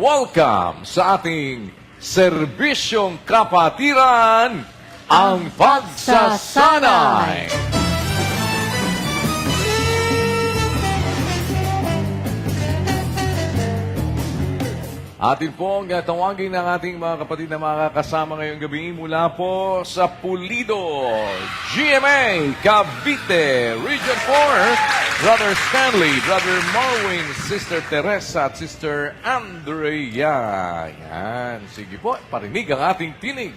welcome sa ating serbisyong kapatiran, ang pagsasanay. Atin pong tawagin ng ating mga kapatid na makakasama ngayong gabi mula po sa Pulido, GMA, Cavite, Region 4, Brother Stanley, Brother Marwin, Sister Teresa at Sister Andrea. Yan. Sige po, parinig ang ating tinig.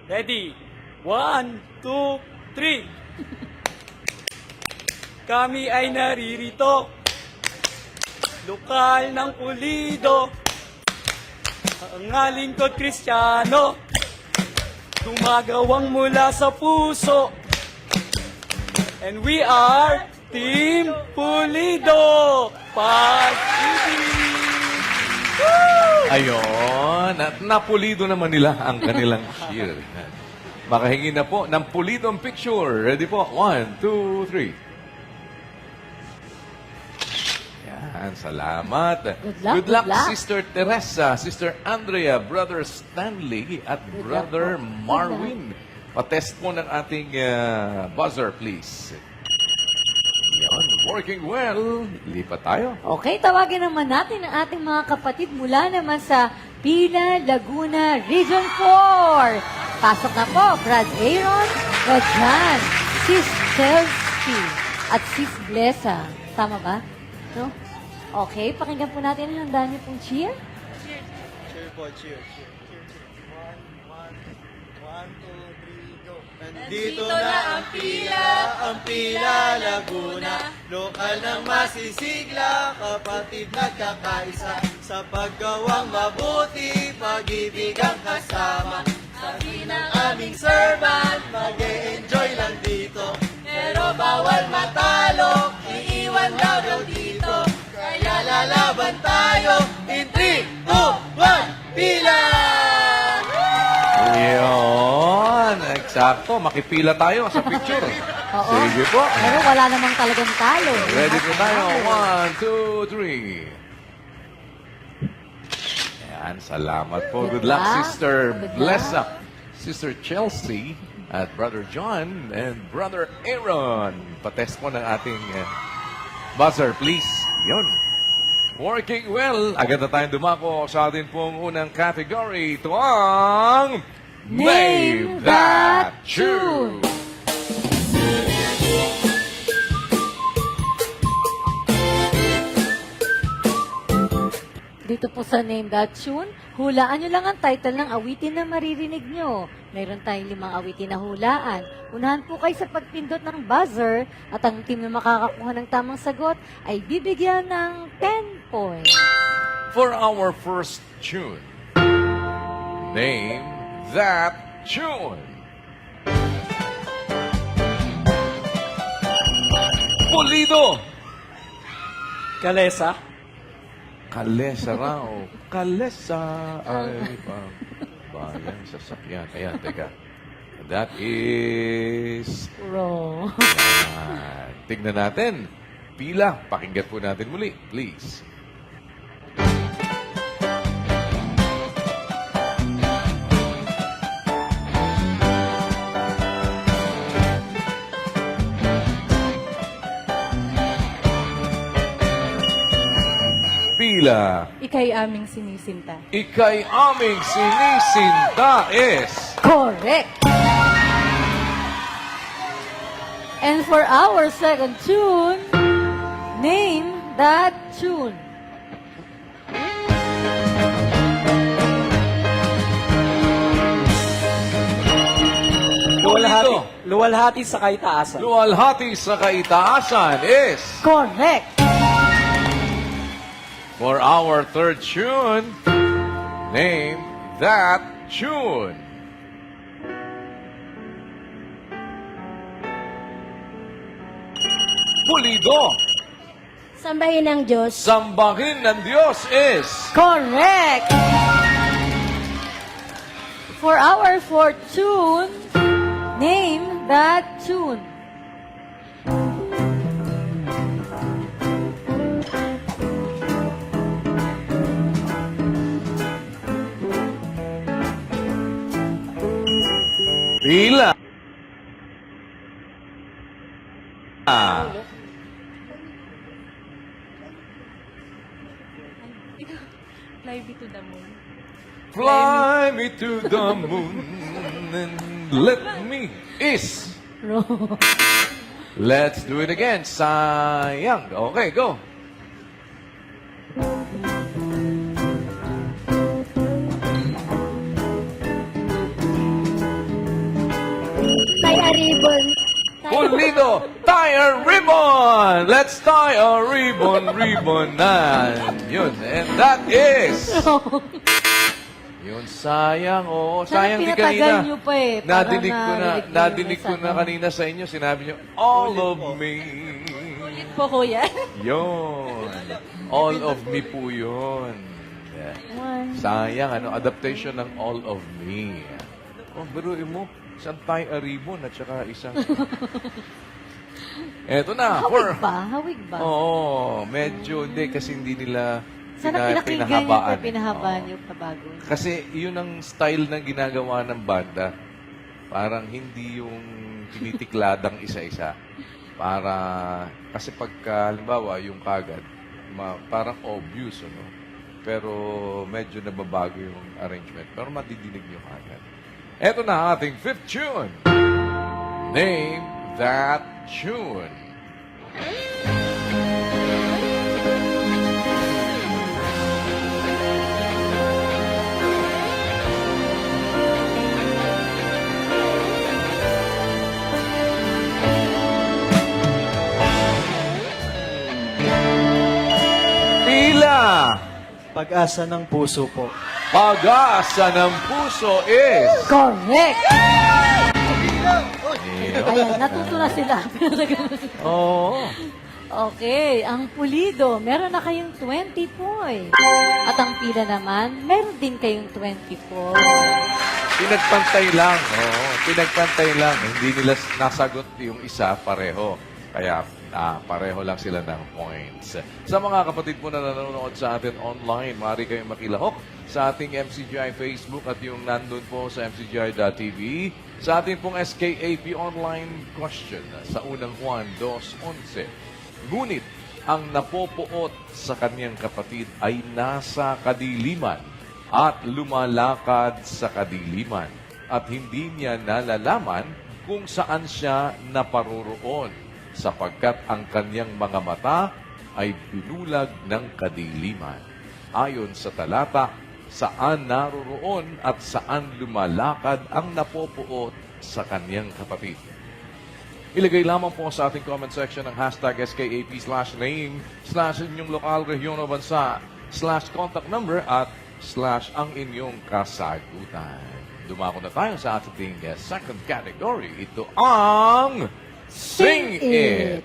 Ready? 1, 2, 3. Kami ay naririto. Lokal ng Pulido. Ang lingkod Kristiyano. Gumagawang mula sa puso. And we are Team Pulido. Pag-ibig! Ayon, at napulido naman nila ang kanilang cheer. Makahingi na po ng pulidong picture. Ready po? 1, 2, 3. Yan, salamat. Good luck, good luck. Sister Teresa, Sister Andrea, Brother Stanley, at Brother luck po. Marwin. Patest po ng ating buzzer, please. Yan, working well. Lipat tayo. Okay, tawagin naman natin ang ating mga kapatid mula naman sa Pila, Laguna, Region 4. Pasok na po, Brad Aaron, Brad Jan, Sis Chelsea, at Sis Blessa. Tama ba? No? Okay, pakinggan po natin ang handa niyo pong cheer. Cheer po, cheer. 1, 2, 3, go. Nandito na ang Pila, Laguna. Lokal ng masisigla, kapatid nagkakaisa. Sa paggawang mabuti, pag-ibig ang kasama. Sabi ng aming servant, mag-e-enjoy lang dito. Pero bawal matalo, iiwan daw dito. Kaya lalaban tayo in 3, 2, 1, Pila! Yun, eksakto. Makipila tayo sa picture. Oo. Sige po. Pero wala namang talagang talo. Ready po tayo. 1, 2, 3. Ayan, salamat po. Good luck, Sister Good luck. Blessa, Sister Chelsea, at Brother John, and Brother Aaron. Patest po ng ating buzzer, please. Yun. Working well. Agad na tayong dumako sa atin pong unang category. Ito ang Name That Tune. Dito po sa Name That Tune, hulaan nyo lang ang title ng awitin na maririnig nyo. Mayroon tayong 5 awitin na hulaan. Unahan po kayo sa pagpindot ng buzzer at ang team na makakakuha ng tamang sagot ay bibigyan ng 10 points. For our first tune, name that tune. Pulido. Kalesa. Kalesa raw. Kalesa ay bayan sasakyan. Ayan, teka. That is... Wrong. Ayan. Tignan natin. Pila. Pakinggan po natin muli, please. Pila. Ika'y aming sinisinta. Ika'y aming sinisinta is... Correct. And for our second tune, name that tune. Luwalhati sa kaitaasan. Luwalhati sa kaitaasan is... Correct. For our third tune, name that tune. Pulido. Sambahin ng Diyos. Sambahin ng Diyos is... Correct. For our fourth tune, name that tune. Pila. Fly me to the moon. Fly me to the moon and let me is. Let's do it again. Sayang. Okay, go. Kaya ribbon. Pulido, tie a ribbon. Let's tie a ribbon, Yun. And that is... Yun, sayang. Oo, Sana sayang di pinatagal kanina. niyo pa eh, para Nadinig ko na ano. kanina sa inyo. Sinabi niyo, all of me. Ulit po, kuya. Yun. All of me po yun. Sayang, adaptation ng all of me. Oh, biruin mo, isang tie a ribbon at saka isang... Eto na. Hawig ba? Oo, medyo hindi kasi hindi nila Sana pinakinggan niyo pinahabaan. pa, pinahabaan Oo. niyo pa bago. Kasi yun ang style na ginagawa ng banda. Parang hindi yung tinitikladang isa-isa. Kasi pagka, halimbawa, yung kagad, parang obvious, ano? Pero medyo nababago yung arrangement. Pero madidinig nyo kagad. Eto na ang ating fifth tune. Name that tune. Pila. Pag-asa ng puso po. Pag-asa ng puso is... Correct! Ayun. Ayan, natuto na sila. Oo. Okay, ang pulido, meron na kayong 20 points. At ang pila naman, meron din kayong 20 points. Pinagpantay lang. Oo, pinagpantay lang. Hindi nila nasagot yung isa pareho. Kaya pareho lang sila ng points. Sa mga kapatid po na nanonood sa atin online, maaari kayong makilahok sa ating MCGI Facebook at yung nandun po sa mcgi.tv. Sa ating pong SKAP online question sa unang Juan 2:11. Ngunit ang napopuot sa kanyang kapatid ay nasa kadiliman at lumalakad sa kadiliman at hindi niya nalalaman kung saan siya naparoroon sapagkat ang kanyang mga mata ay binulag ng kadiliman. Ayon sa talata, saan naroroon at saan lumalakad ang napopuot sa kanyang kapatid. Ilagay lamang po sa ating comment section ng hashtag SKAP/name/inyong lokal, rehiyon o bansa /contact number at /ang inyong kasagutan. Dumako na tayo sa ating second category. Ito ang Sing It!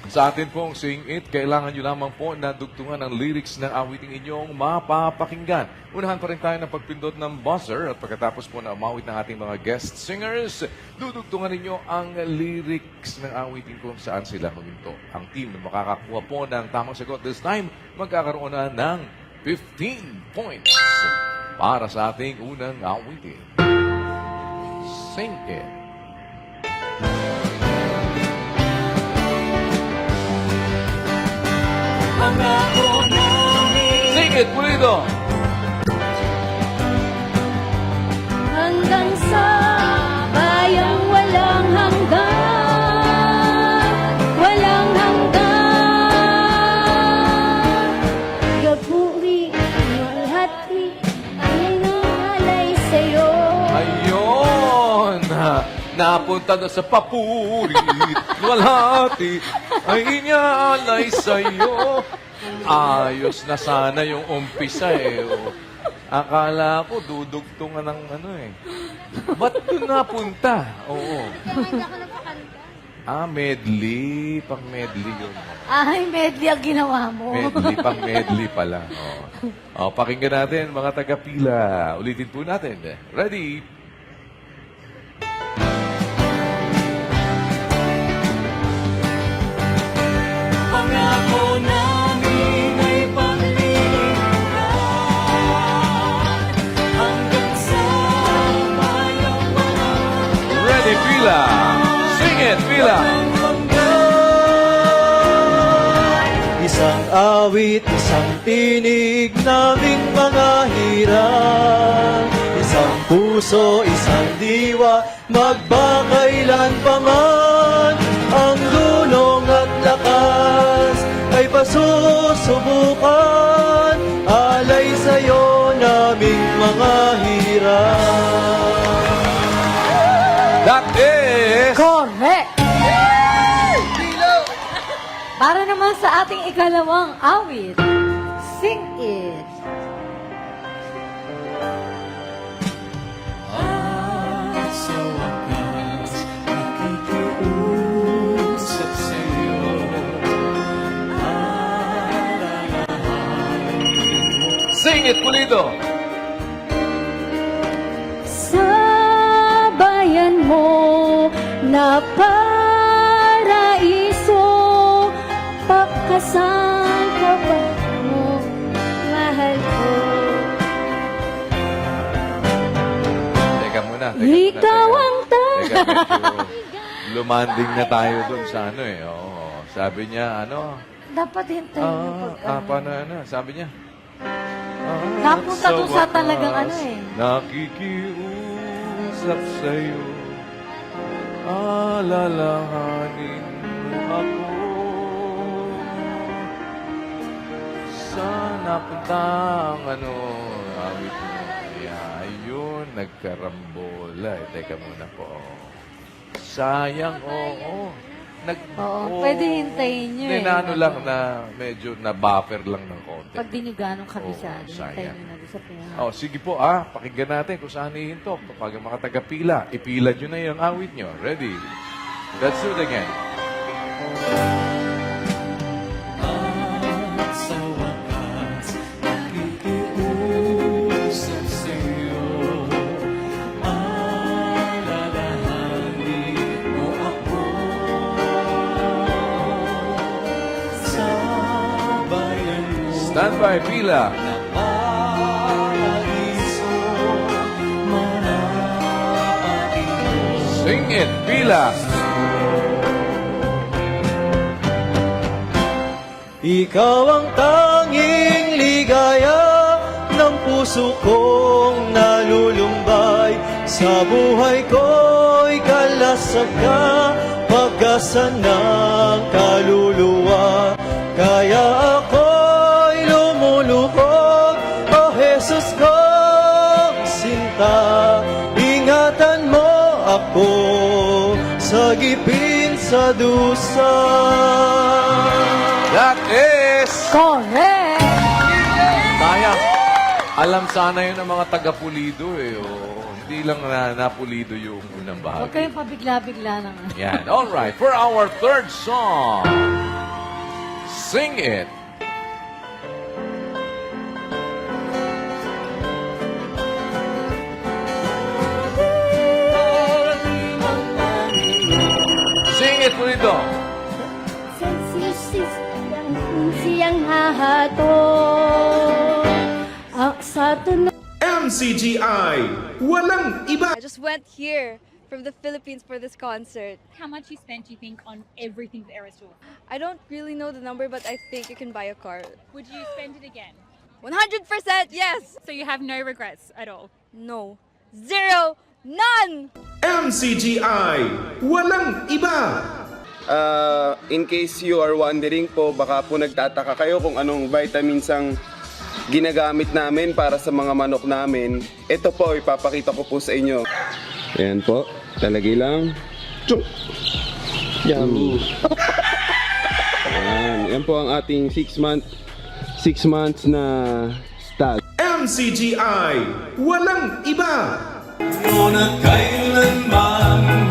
Sa atin pong Sing It, kailangan nyo lamang po na dugtungan ang lyrics ng awiting inyong mapapakinggan. Unahan pa rin tayo ng pagpindot ng buzzer at pagkatapos po na umawit ng ating mga guest singers, dudugtungan ninyo ang lyrics ng awiting kung saan sila huminto. Ang team na makakakuha po ng tamang sagot this time, magkakaroon na ng 15 points para sa ating unang awiting. Sing It! Sing it, Pulido! Hanggang sa bayang walang hanggan, walang hanggan. Gapuri, malhati, ay nangalay sa'yo. Ayun! Napunta na sa papurit, walhati, ay inyalay sa'yo. Ayos na sana yung umpisa eh. Oh. Akala ko dudugtungan ng ano eh. Ba't doon napunta? Oo. Medley. Pang medley yun. Ay, medley ang ginawa mo. Medley, pang medley pala. Pakinggan natin mga taga-pila. Ulitin po natin. Ready? Pangako namin ay Pila. Sing it, Pila. Isang awit, isang tinig naming mga hirap. Isang puso, isang diwa, magbakailan pa man. Ang dunong at lakas ay pasusubukan. Alay sa'yo naming mga hirap. That is... Correct! Para naman sa ating ikalawang awit, sing it. Sa wakas, nakikiusap sa'yo. Sing it, Pulido. Sa bayan mo na paraiso, pagkasan ka ba mo, mahal ko? Teka muna. Ikaw ang Teka, medyo lumanding na tayo dun sa ano eh. Oo. Sabi niya, ano? Dapat hintayin yung pag... Paano ano? Sabi niya? Napunta doon sa talagang ano eh. Nakikiusap sa'yo, alalahanin mo ako. Saan napuntang ano, awit mo? Ayun, nagkarambola. Teka muna po. Sayang, oo. Oo, pwede hintayin nyo eh. Ninano lang na medyo na-buffer lang ng konti. Pag di nyo ganong kabisado, Oo, hintayin sayang. nyo na doon sa pinaka. Oh, sige po pakinggan natin kung saan hihinto. Kapag mga taga-pila, ipila nyo na yung awit nyo. Ready? Let's do it again. At sa wakas, nakikiusap sa'yo. Alalahanin mo ako. Sa bayan mo. Stand by, pila. Sing it, pila. Ikaw ang tanging ligaya ng puso kong nalulumbay. Sa buhay ko'y kalasag ka, pag-asa ng kaluluwa. Kaya ako'y lumulukod, O Jesus kong sinta. Ingatan mo ako sa gipin sa dusa. That is... Correct! Sayang. Alam sana yun ng mga taga-pulido eh. Hindi lang napulido yung unang Huwag bahagi. kayong pabigla-bigla lang. Yan. Alright. For our third song, sing it. Sing it, Pulido. Siyang hahatol sa tunog. MCGI, walang iba. I just went here from the Philippines for this concert. How much you spent, you think, on everything the Eras Tour? I don't really know the number, but I think you can buy a car. Would you spend it again? 100% yes! So you have no regrets at all? No. Zero. None! MCGI, walang iba. In case you are wondering po, baka po nagtataka kayo kung anong vitamins ang ginagamit namin para sa mga manok namin. Ito po, ipapakita ko po sa inyo. Ayan po, talagay lang. Tsuk! Yummy! Ayan po ang ating 6 months na stag. MCGI, walang iba. na kailanman